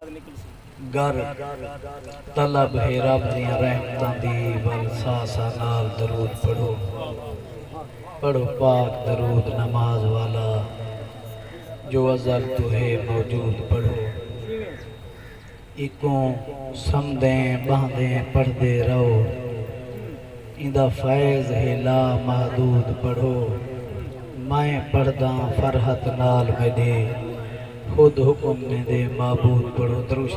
गर तलब है रब दियां रहमतां दी वल सासा नाल दरूद पढ़ो पढ़ो पाक दरूद नमाज वाला जो अज़ल तो है मौजूद पढ़ो इकों समदें बहदें पढ़दे रहो इंदा फैज़ है ला महदूद पढ़ो मैं पढ़दा फरहत नाल मेरे खुद हुक्म ने दे माबूद पढ़ो दरूद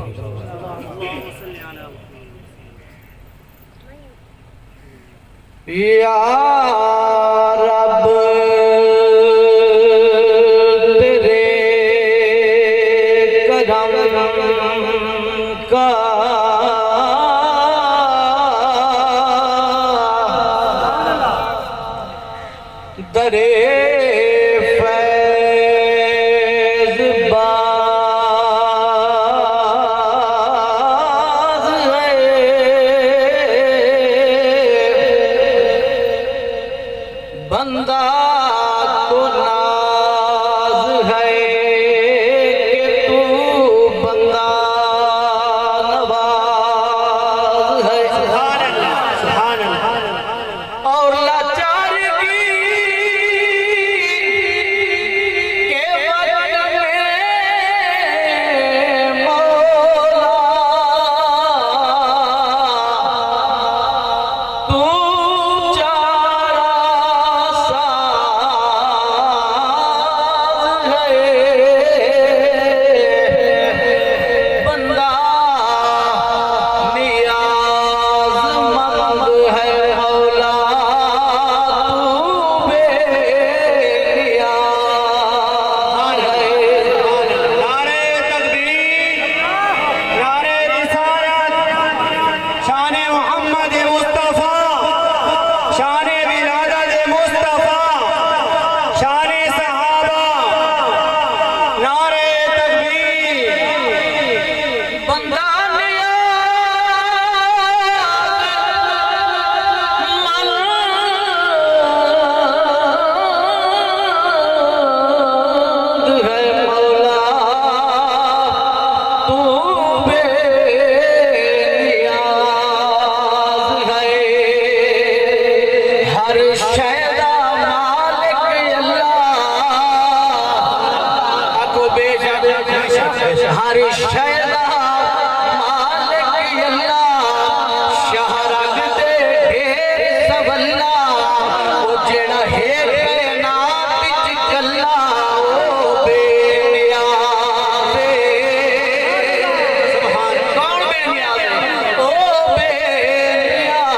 या रब तेरे करम का दरे बंदा को नाज है कि तू बंदा नवाज है सुभान अल्लाह सुभान अल्लाह और लाचार की के वक्त में मौला तू हर शैला मालिक अल्लाह शहरग दे ढेर सवल्ला ओ जेड़ा है कायनात विच कल्ला ओ बेनियाज़ सुभान कौन बेनियाज़ ओ बेनियाज़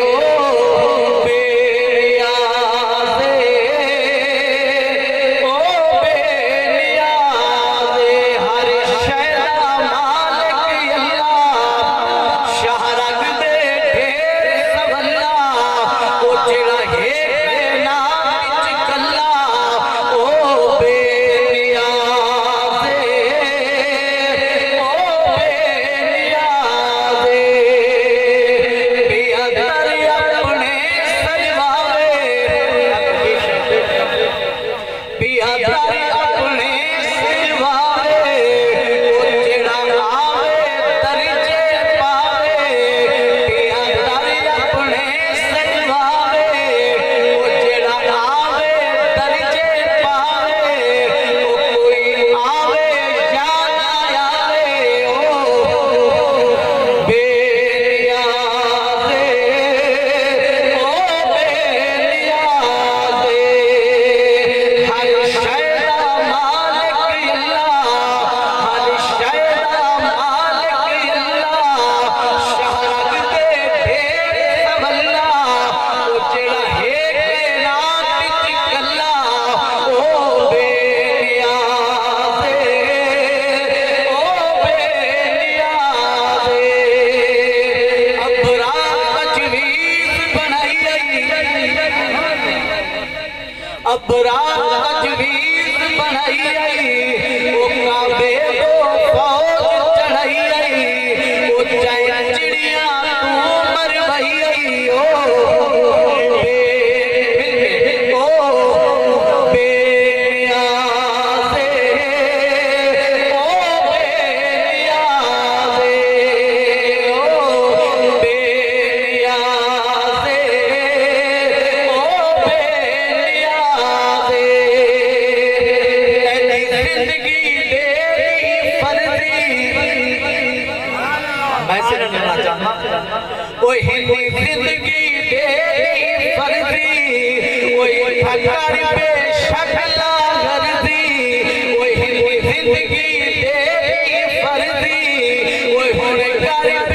ओ बेनियाज़ ओ बेनियाज़ हर शय मैसेज देना चाहना ओ हिंदी जिंदगी तेरी फर्जी ओ ठगारी बेशकला गर्दी ओ हिंदी जिंदगी तेरी फर्जी ओ हुन कर